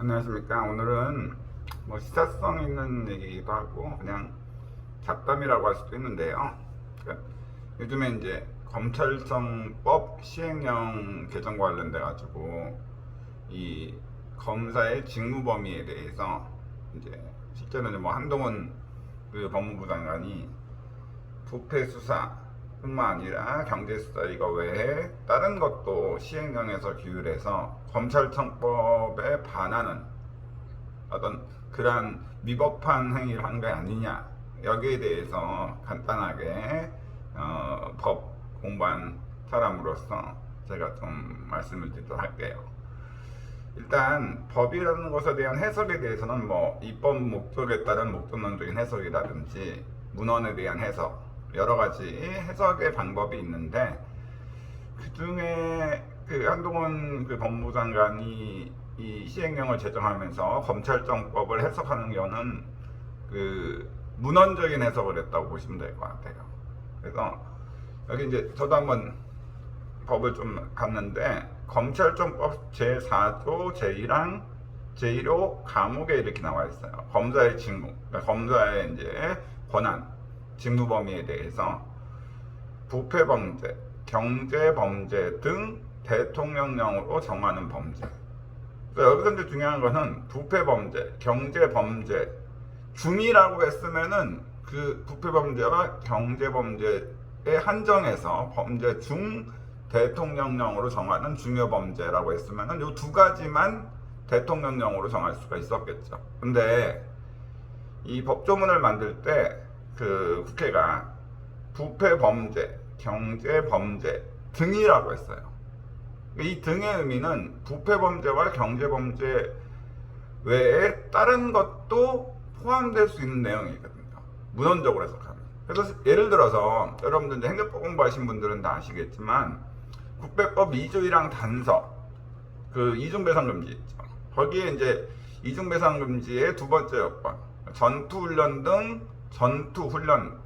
안녕하십니까. 오늘은 뭐 시사성 있는 얘기기도 하고 그냥 잡담이라고 할 수도 있는데요. 그러니까 요즘에 이제 검찰청법 시행령 개정 관련돼 가지고 이 검사의 직무 범위에 대해서 이제 실제로는 뭐 한동훈 그 법무부 장관이 부패 수사 뿐만 아니라 경제수사 이거 외에 다른 것도 시행령에서 규율해서 검찰청법에 반하는 어떤 그러한 위법한 행위를 한 게 아니냐, 여기에 대해서 간단하게 법 공부한 사람으로서 제가 좀 말씀을 드리도록 할게요. 일단 법이라는 것에 대한 해석에 대해서는 뭐 입법 목적에 따른 목적론적인 해석이라든지 문헌에 대한 해석, 여러 가지 해석의 방법이 있는데, 그 중에 그 한동훈 그 법무부 장관이 이 시행령을 제정하면서 검찰청법을 해석하는 경우는 그 문헌적인 해석을 했다고 보시면 될 것 같아요. 그래서 여기 이제 저도 한번 법을 좀 봤는데, 검찰청법 제4조 제1항 제1호 감옥에 이렇게 나와 있어요. 검사의 직무, 그러니까 검사의 이제 권한, 직무 범위에 대해서 부패범죄, 경제범죄 등 대통령령으로 정하는 범죄. 그래서 여기서 이제 중요한 것은 부패범죄, 경제범죄 중이라고 했으면은 그 부패범죄와 경제범죄에 한정해서 범죄 중 대통령령으로 정하는 중요범죄라고 했으면은 이 두 가지만 대통령령으로 정할 수가 있었겠죠. 근데 이 법조문을 만들 때 그 국회가 부패범죄, 경제범죄 등이라고 했어요. 이 등의 의미는 부패범죄와 경제범죄 외에 다른 것도 포함될 수 있는 내용이거든요. 문헌적으로 해석하면. 그래서 예를 들어서 여러분들 이제 행정법 공부하신 분들은 다 아시겠지만 국배법 2조 1항 단서, 그 이중배상금지 있죠. 거기에 이제 이중배상금지의 두 번째 요건, 전투훈련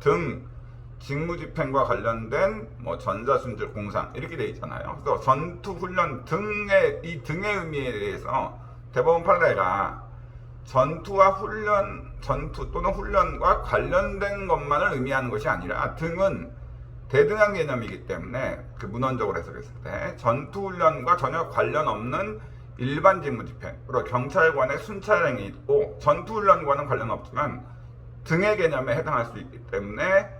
등 직무집행과 관련된 뭐 전자순재 공상 이렇게 돼 있잖아요. 그래서 전투훈련 등의 이 등의 의미에 대해서 대법원 판례가 전투 또는 훈련과 관련된 것만을 의미하는 것이 아니라 등은 대등한 개념이기 때문에 그 문헌적으로 해석했을 때 전투훈련과 전혀 관련 없는 일반 직무집행, 그리고 경찰관의 순찰행위 있고 전투훈련과는 관련 없지만 등의 개념에 해당할 수 있기 때문에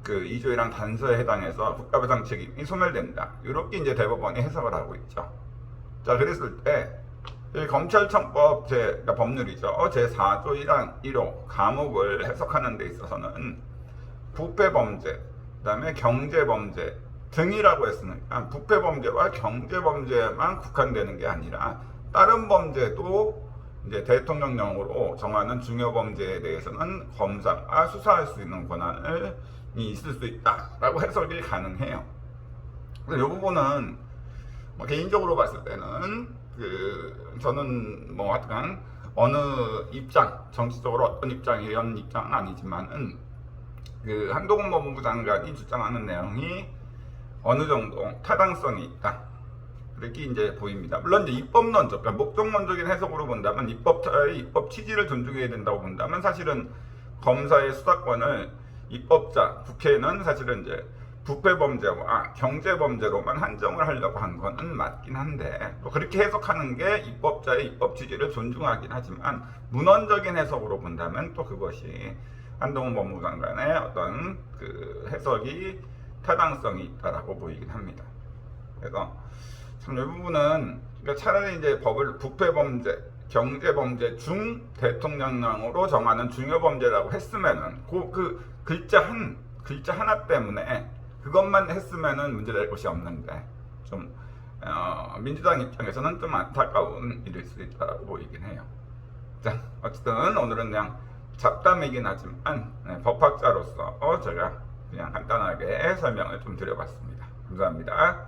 그 2조 1항 단서에 해당해서 국가배상 책임이 소멸된다. 이렇게 이제 대법원이 해석을 하고 있죠. 자, 그랬을 때 검찰청법 그러니까 법률이죠. 제4조 1항 1호 감옥을 해석하는 데 있어서는 부패범죄, 그다음에 경제범죄 등이라고 했으니까 부패범죄와 경제범죄만 국한되는 게 아니라 다른 범죄도 이제 대통령령으로 정하는 중요범죄에 대해서는 검사가 수사할 수 있는 권한이 있을 수 있다라고 해석이 가능해요. 그래서 이 부분은 뭐 개인적으로 봤을 때는 저는 뭐 하여간 어느 입장, 정치적으로 어떤 입장이 이런 입장은 아니지만은 그 한동훈 법무부 장관이 주장하는 내용이 어느 정도 타당성이 있다, 그렇게 이제 보입니다. 물론 이제 입법론적, 그러니까 목적론적인 해석으로 본다면 입법자의 입법 취지를 존중해야 된다고 본다면 사실은 검사의 수사권을 입법자, 국회는 사실은 이제 부패범죄와 경제범죄로만 한정을 하려고 한 거는 맞긴 한데, 또 그렇게 해석하는 게 입법자의 입법 취지를 존중하긴 하지만 문헌적인 해석으로 본다면 또 그것이 한동훈 법무부 장관의 어떤 그 해석이 타당성이 있다라고 보이긴 합니다. 그래서 참 이 부분은 그러니까 차라리 이제 법을 부패범죄, 경제범죄 중 대통령령으로 정하는 중요범죄라고 했으면은 그 글자 하나 때문에 그것만 했으면은 문제될 것이 없는데, 좀 민주당 입장에서는 좀 안타까운 일일 수 있다라고 보이긴 해요. 자, 어쨌든 오늘은 그냥 잡담이긴 하지만 법학자로서 제가 그냥 간단하게 설명을 좀 드려봤습니다. 감사합니다.